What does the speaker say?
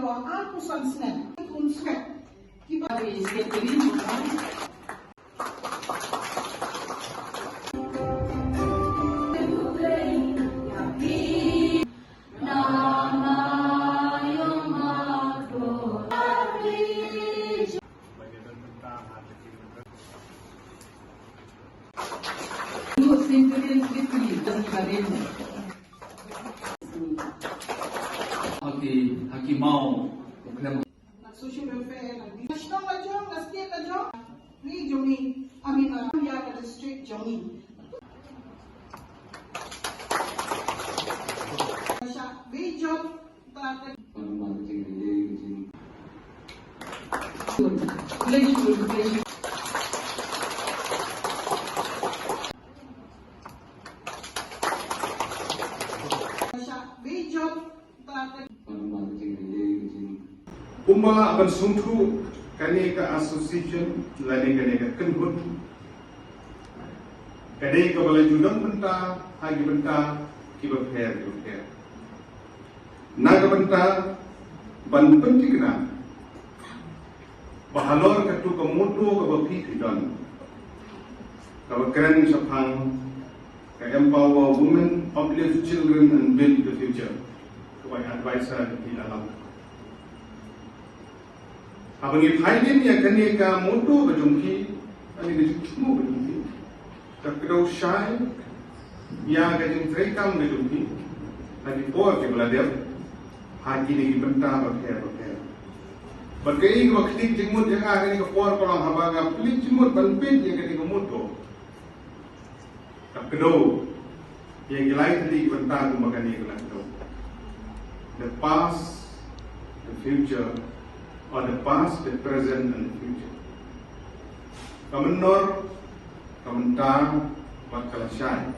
bahwa aku sangat konsep kita ini Hakimau social welfare national lajong state lajong ni jongi amina ya ka district jongi sa region ta Umma akan sungtu kaneka association lani kaneka kenhut kaneka balai judang benta hagi benta kiba fair naga benta ban penting na bahalor katu kamutu ka bapi tidon ka keren sapang ka empower women, uplift children and build the future ka advisor di alam Abangi Thailand ya kaneka moto bajungki ani dijutmu bajungki takro shai ya gajung trekam bajungki ani por ke baladev haki ni benta bakher bagai waktu jengmut yang agak ni por kolam habaga plik jengmut banpin yang kini moto takro yang lain tadi benta tu makani kelakto the past the future or the past, the present and the future. Kamenor, kamentar, buat kalasyan.